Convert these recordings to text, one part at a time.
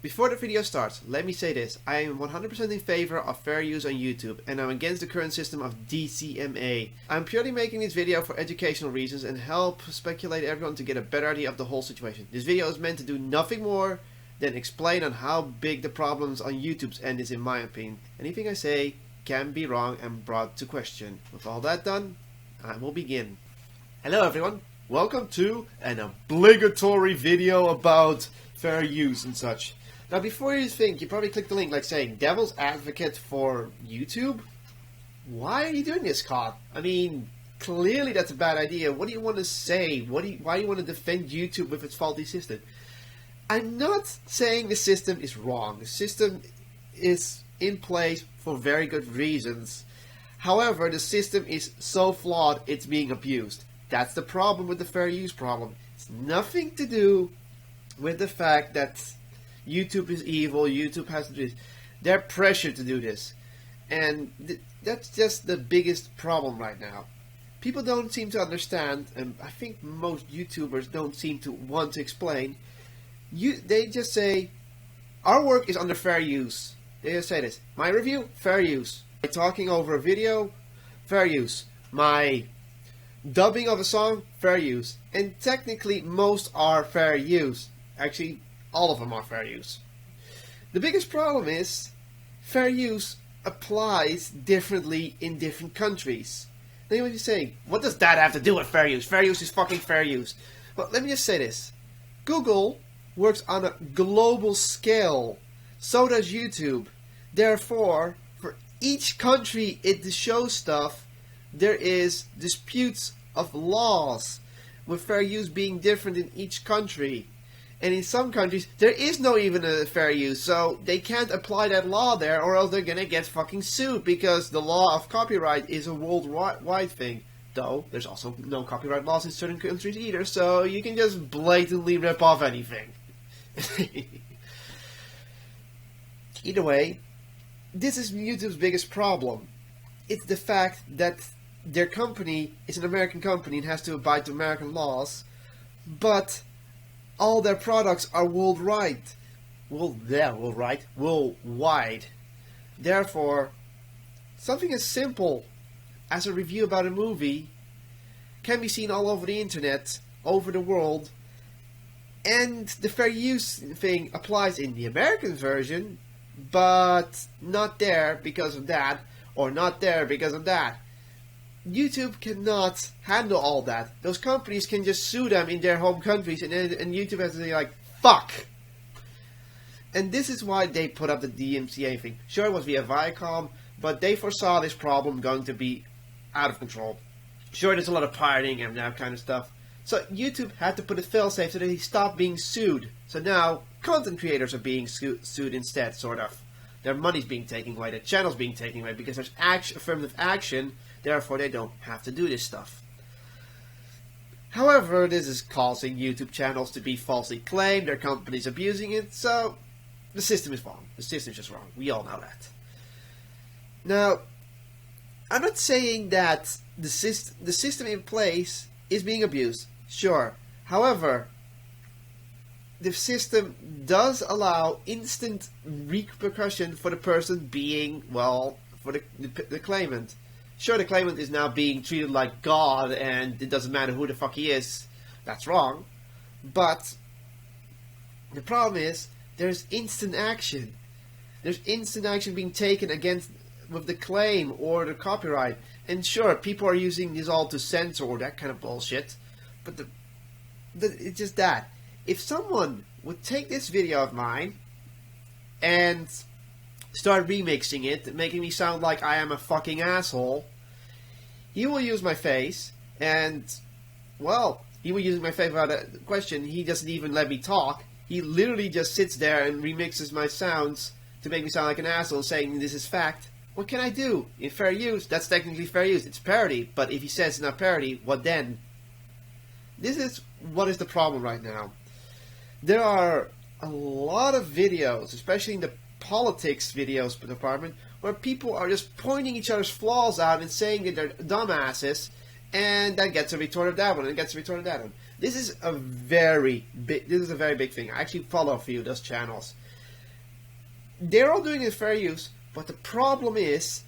Before the video starts, let me say this. I am 100% in favor of fair use on YouTube, and I'm against the current system of DCMA. I'm purely making this video for educational reasons and help speculate everyone to get a better idea of the whole situation. This video is meant to do nothing more than explain on how big the problems on YouTube's end is in my opinion. Anything I say can be wrong and brought to question. With all that done, I will begin. Hello everyone, welcome to an obligatory video about fair use and such. Now before you think, you probably click the link like saying, Devil's Advocate for YouTube? Why are you doing this, Cod? I mean, clearly that's a bad idea. What do you want to say? Why do you want to defend YouTube with its faulty system? I'm not saying the system is wrong. The system is in place for very good reasons. However, the system is so flawed it's being abused. That's the problem with the fair use problem. It's nothing to do with the fact that YouTube is evil, YouTube has to do this. They're pressured to do this. And that's just the biggest problem right now. People don't seem to understand, and I think most YouTubers don't seem to want to explain. They just say, our work is under fair use. They just say this. My review, fair use. My talking over a video, fair use. My dubbing of a song, fair use. And technically most are fair use. Actually, all of them are fair use. The biggest problem is fair use applies differently in different countries. Now you might be saying, what does that have to do with fair use? Fair use is fucking fair use. Well, let me just say this. Google works on a global scale. So does YouTube. Therefore, for each country it shows stuff, there is disputes of laws, with fair use being different in each country. And in some countries, there is no even a fair use, so they can't apply that law there, or else they're gonna get fucking sued, because the law of copyright is a worldwide thing. Though, there's also no copyright laws in certain countries either, so you can just blatantly rip off anything. Either way, this is YouTube's biggest problem. It's the fact that their company is an American company and has to abide to American laws, but all their products are worldwide. Worldwide. Therefore, something as simple as a review about a movie can be seen all over the internet, over the world, and the fair use thing applies in the American version, but not there because of that, or not there because of that. YouTube cannot handle all that. Those companies can just sue them in their home countries, and YouTube has to say like, fuck! And this is why they put up the DMCA thing. Sure, it was via Viacom, but they foresaw this problem going to be out of control. Sure, there's a lot of pirating and that kind of stuff. So YouTube had to put a failsafe so that he stopped being sued. So now, content creators are being sued instead, sort of. Their money's being taken away, their channel's being taken away, because there's affirmative action. Therefore, they don't have to do this stuff. However, this is causing YouTube channels to be falsely claimed. Their company's abusing it, so the system is wrong. The system's just wrong. We all know that. Now, I'm not saying that the system in place is being abused. Sure. However, the system does allow instant repercussion for the person being, well, for the claimant. Sure, the claimant is now being treated like God, and it doesn't matter who the fuck he is. That's wrong. But the problem is, there's instant action. There's instant action being taken against with the claim or the copyright. And sure, people are using this all to censor or that kind of bullshit. But it's just that. If someone would take this video of mine and start remixing it, making me sound like I am a fucking asshole, he will use my face, and, well, he will use my face without a question. He doesn't even let me talk. He literally just sits there and remixes my sounds to make me sound like an asshole, saying this is fact. What can I do? In fair use, that's technically fair use. It's parody, but if he says it's not parody, what then? This is what is the problem right now. There are a lot of videos, especially in the politics videos department, where people are just pointing each other's flaws out and saying that they're dumbasses, and that gets a retort of that one, and gets a retort of that one. This is a very big thing. I actually follow a few of those channels. they're all doing it fair use, but the problem is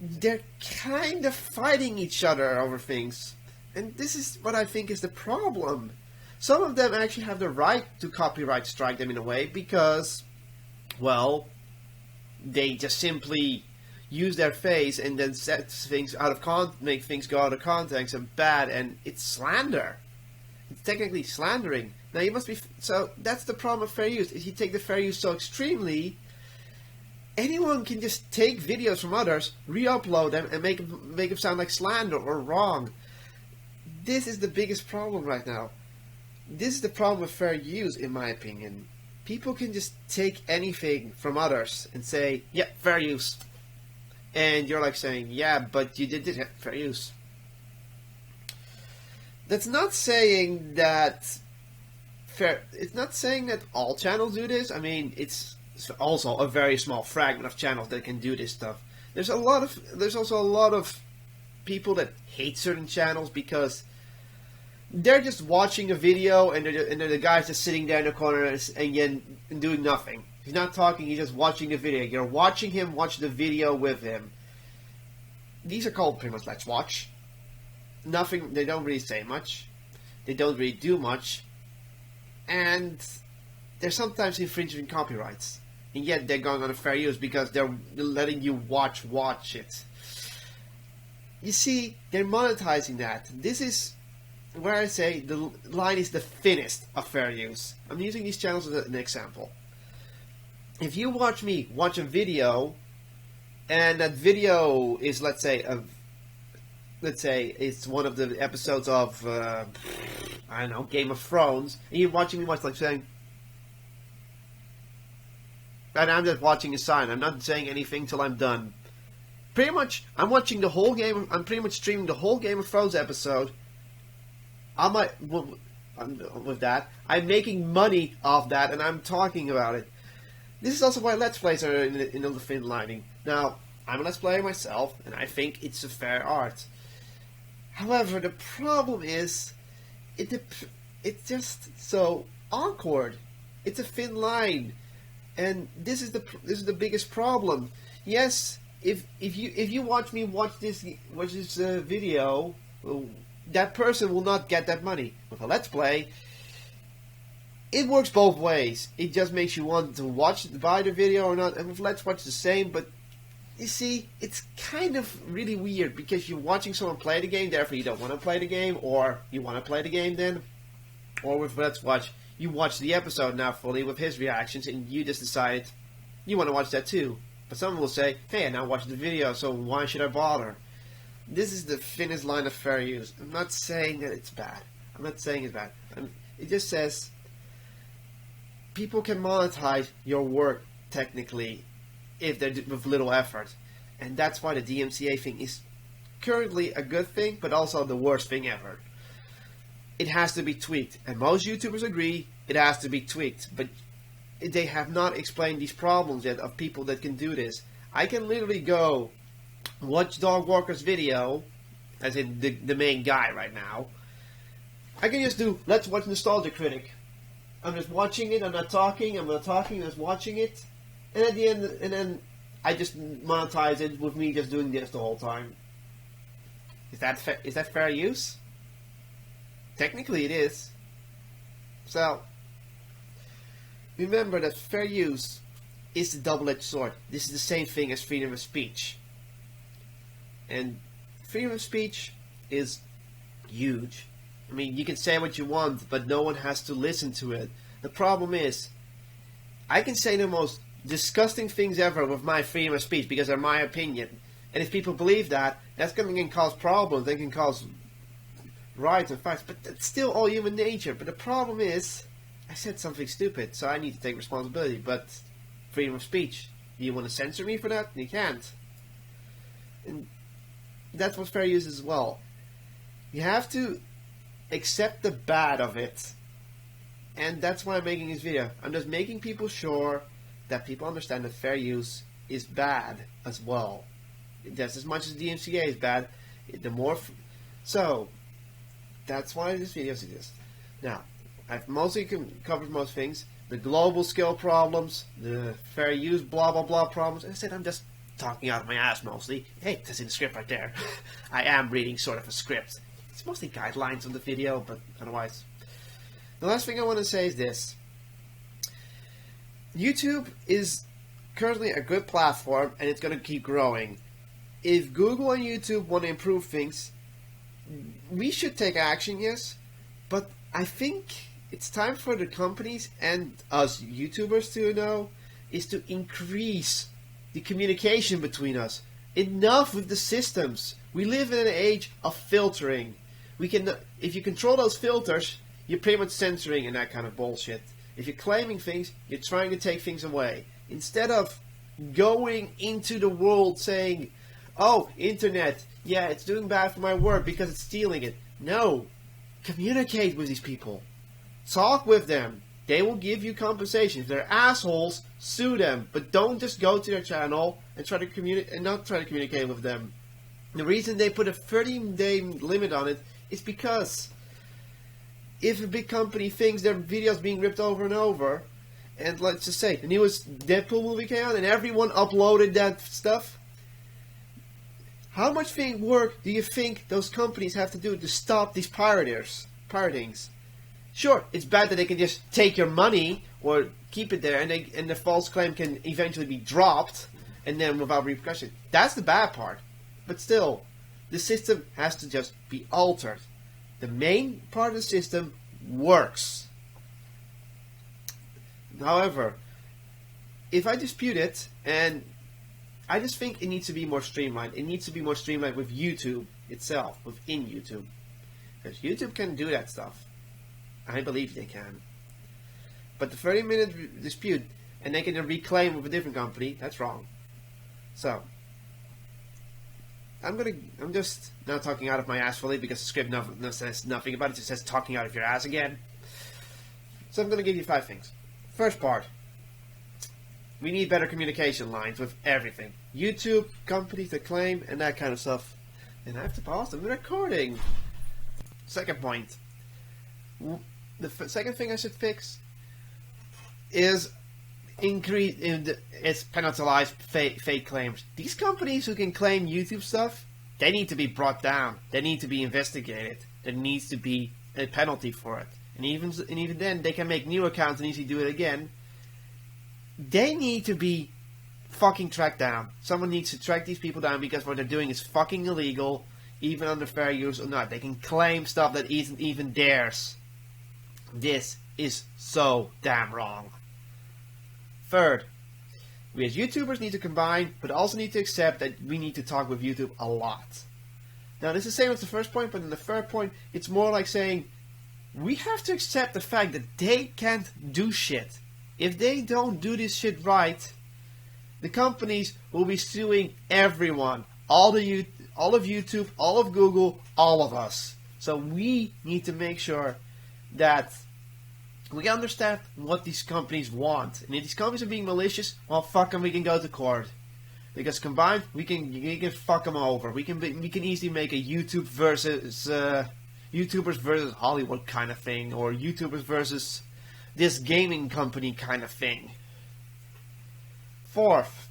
they're kind of fighting each other over things. And this is what I think is the problem. Some of them actually have the right to copyright strike them in a way because, well, they just simply use their face and then set things out of make things go out of context and bad, and it's slander. It's technically slandering. Now you must be so. That's the problem of fair use. If you take the fair use so extremely, anyone can just take videos from others, re-upload them, and make them sound like slander or wrong. This is the biggest problem right now. This is the problem with fair use, in my opinion. People can just take anything from others and say, yeah, fair use. And you're like saying, yeah, but you did it, fair use. That's not saying that it's not saying that all channels do this. I mean, it's also a very small fragment of channels that can do this stuff. There's also a lot of people that hate certain channels because they're just watching a video and the guy's just sitting there in the corner and doing nothing. He's not talking, he's just watching the video. You're watching him watch the video with him. These are called pretty much let's watch. Nothing, they don't really say much. They don't really do much. And they're sometimes infringing copyrights. And yet they're going on a fair use because they're letting you watch it. You see, they're monetizing that. This is where I say the line is the thinnest of fair use. I'm using these channels as an example. If you watch me watch a video, and that video is, let's say it's one of the episodes of, I don't know, Game of Thrones, and you're watching me watch, like saying, and I'm just watching a sign, I'm not saying anything till I'm done. Pretty much, I'm watching the whole game, I'm pretty much streaming the whole Game of Thrones episode. With that, I'm making money off that, and I'm talking about it. This is also why Let's Plays are in the thin lining. Now, I'm a Let's Player myself, and I think it's a fair art. However, the problem is, it's just so awkward. It's a thin line, and this is the biggest problem. Yes, if you watch me watch this video, that person will not get that money. With a Let's Play, it works both ways. It just makes you want to buy the video or not. And with Let's Watch the same, but you see, it's kind of really weird because you're watching someone play the game, therefore you don't want to play the game, or you want to play the game then. Or with Let's Watch, you watch the episode now fully with his reactions, and you just decide you want to watch that too. But someone will say, hey, I now watched the video, so why should I bother? This is the thinnest line of fair use. I'm not saying that it's bad. I'm not saying it's bad. It just says people can monetize your work technically if they're with little effort. And that's why the DMCA thing is currently a good thing, but also the worst thing ever. It has to be tweaked. And most YouTubers agree it has to be tweaked. But they have not explained these problems yet of people that can do this. I can literally go watch Dog Walker's video, as in the main guy right now. I can just do Let's Watch Nostalgia Critic. I'm just watching it, I'm not talking, I'm just watching it. And at the end, and then I just monetize it with me just doing this the whole time. Is that fair use? Technically it is. So, remember that fair use is a double-edged sword. This is the same thing as freedom of speech. And freedom of speech is huge. I mean, you can say what you want, but no one has to listen to it. The problem is, I can say the most disgusting things ever with my freedom of speech because they're my opinion. And if people believe that, that's going to cause problems. They can cause riots and fights. But that's still all human nature. But the problem is, I said something stupid, so I need to take responsibility. But freedom of speech, do you want to censor me for that? You can't. And that's what fair use is as well. You have to accept the bad of it. And that's why I'm making this video. I'm just making people sure that people understand that fair use is bad as well. Just as much as DMCA is bad, so that's why this video exists. Now, I've mostly covered most things. the global scale problems, the fair use blah blah blah problems. And I said I'm just talking out of my ass mostly. Hey, that's in the script right there. I am reading sort of a script. It's mostly guidelines on the video, but otherwise. The last thing I want to say is this. YouTube is currently a good platform, and it's going to keep growing. If Google and YouTube want to improve things, we should take action, yes, but I think it's time for the companies and us YouTubers to know is to increase the communication between us. Enough with the systems. We live in an age of filtering. We can, if you control those filters, you're pretty much censoring and that kind of bullshit. If you're claiming things, you're trying to take things away. Instead of going into the world saying, oh, internet, yeah, it's doing bad for my work because it's stealing it. No. Communicate with these people. Talk with them. They will give you compensation. If they're assholes, sue them. But don't just go to their channel and try to not try to communicate with them. The reason they put a 30-day limit on it is because if a big company thinks their videos being ripped over and over, and let's just say the newest Deadpool movie came out and everyone uploaded that stuff, how much work do you think those companies have to do to stop these piratings? Sure, it's bad that they can just take your money or keep it there, and the false claim can eventually be dropped, and then without repercussion. That's the bad part. But still, the system has to just be altered. The main part of the system works. However, if I dispute it, and I just think it needs to be more streamlined. It needs to be more streamlined with YouTube itself, within YouTube. Because YouTube can do that stuff. I believe they can. But the 30-minute dispute, and they can then reclaim with a different company, that's wrong. So, I'm just now talking out of my ass fully because the script says nothing about it. It just says talking out of your ass again. So I'm going to give you 5 things. First part. We need better communication lines with everything. YouTube, companies that claim, and that kind of stuff. And I have to pause the recording. Second point. The second thing I should fix is penalize fake claims. These companies who can claim YouTube stuff, they need to be brought down. They need to be investigated. There needs to be a penalty for it. And even then, they can make new accounts and easily do it again. They need to be fucking tracked down. Someone needs to track these people down because what they're doing is fucking illegal, even under fair use or not. They can claim stuff that isn't even theirs. This is so damn wrong. Third, we as YouTubers need to combine, but also need to accept that we need to talk with YouTube a lot. Now, this is the same as the first point, but in the third point, it's more like saying, we have to accept the fact that they can't do shit. If they don't do this shit right, the companies will be suing everyone. All of YouTube, all of Google, all of us. So we need to make sure that we understand what these companies want. And if these companies are being malicious, well, fuck them, we can go to court. Because combined, we can fuck them over. We can easily make a YouTubers versus Hollywood kind of thing, or YouTubers versus this gaming company kind of thing. Fourth,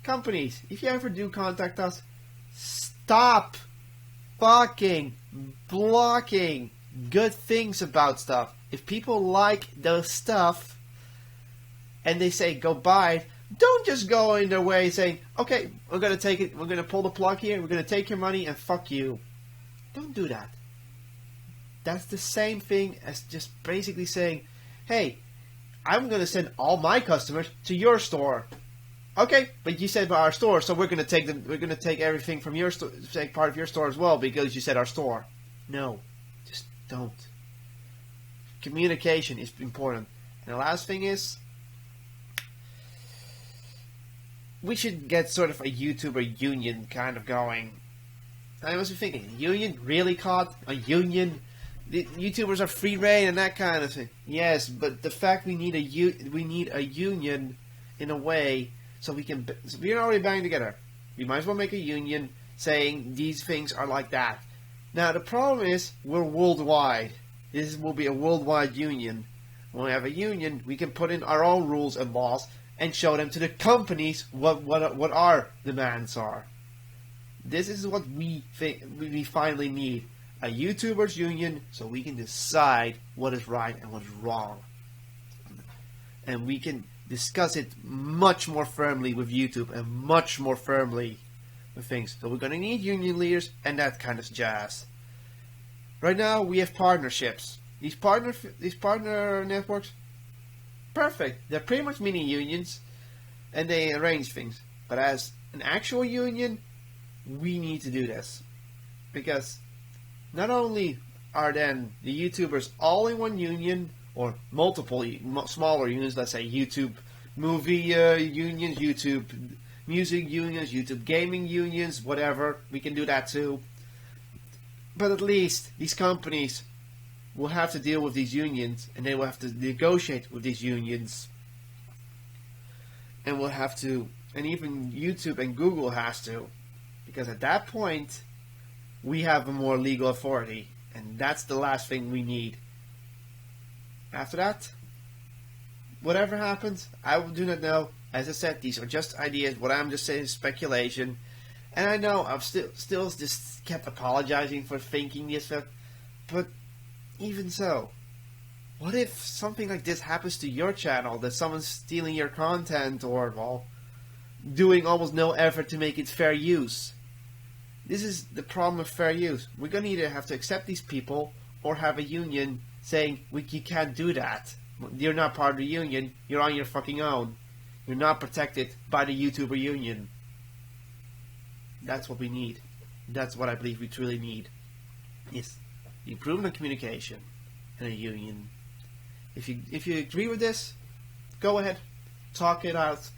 companies, if you ever do contact us, stop fucking blocking good things about stuff. If people like those stuff and they say go buy it, don't just go in their way saying, okay, we're gonna take it, we're gonna pull the plug here, we're gonna take your money and fuck you. Don't do that. That's the same thing as just basically saying, hey, I'm gonna send all my customers to your store. Okay, but you said our store, so we're gonna take everything from your store, take part of your store as well because you said our store. No, just don't. Communication is important. And the last thing is, we should get sort of a YouTuber union kind of going. I must be thinking, union? Really, caught a union? The YouTubers are free reign and that kind of thing. Yes, but the fact we need a union in a way so we're already banging together. We might as well make a union saying these things are like that. Now the problem is we're worldwide. This will be a worldwide union when we have a union, we can put in our own rules and laws and show them to the companies what our demands are. This is what we think we finally need. A YouTubers union, so we can decide what is right and what is wrong. And we can discuss it much more firmly with YouTube and much more firmly with things. So we're going to need union leaders and that kind of jazz. Right now we have partnerships. These partner networks, perfect. They're pretty much mini unions and they arrange things. But as an actual union, we need to do this. Because not only are then the YouTubers all in one union, or multiple smaller unions, let's say YouTube movie unions, YouTube music unions, YouTube gaming unions, whatever, we can do that too. But at least these companies will have to deal with these unions, and they will have to negotiate with these unions. And we'll have to, and even YouTube and Google has to, because at that point, we have a more legal authority, and that's the last thing we need. After that, whatever happens, I do not know. As I said, these are just ideas. What I'm just saying is speculation. And I know I've still just kept apologizing for thinking this stuff. But even so, what if something like this happens to your channel? That someone's stealing your content or, well, doing almost no effort to make it fair use? This is the problem of fair use. We're going to either have to accept these people or have a union saying, you can't do that. You're not part of the union. You're on your fucking own. You're not protected by the YouTuber union. That's what we need. That's what I believe we truly need. Is the improvement of communication and a union. If you agree with this, go ahead. Talk it out.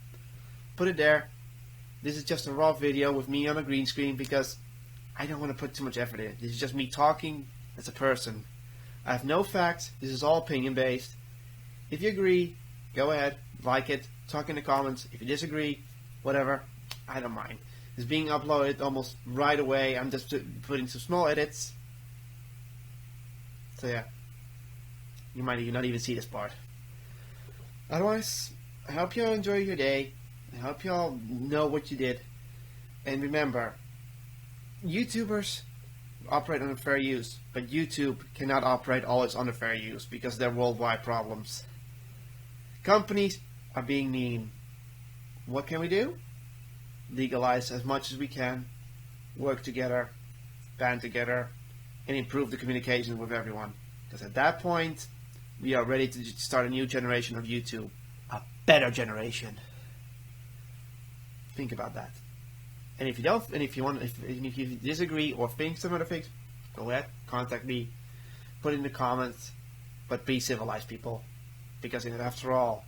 Put it there. This is just a raw video with me on a green screen because I don't want to put too much effort in it. This is just me talking as a person. I have no facts. This is all opinion based. If you agree, go ahead, like it, talk in the comments. If you disagree, whatever, I don't mind. It's being uploaded almost right away. I'm just putting some small edits. So yeah, you might not even see this part. Otherwise, I hope you all enjoy your day. I hope you all know what you did. And remember, YouTubers operate under fair use, but YouTube cannot operate always under fair use because they're worldwide problems. Companies are being mean. What can we do? Legalize as much as we can, work together, band together, and improve the communication with everyone. Because at that point, we are ready to start a new generation of YouTube. A better generation. Think about that. And if you don't, and if you disagree or think some other things, go ahead, contact me, put in the comments, but be civilized, people, because after all,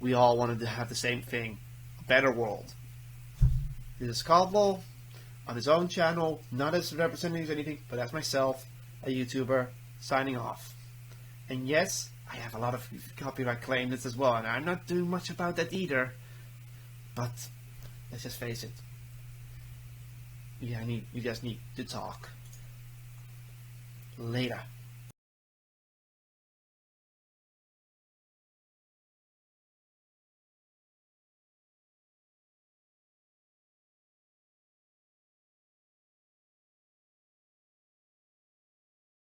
we all wanted to have the same thing, a better world. This is Caldwell on his own channel, not as representing anything, but as myself, a YouTuber, signing off. And yes, I have a lot of copyright claims as well, and I'm not doing much about that either. But let's just face it. Yeah, we just need to talk. Later.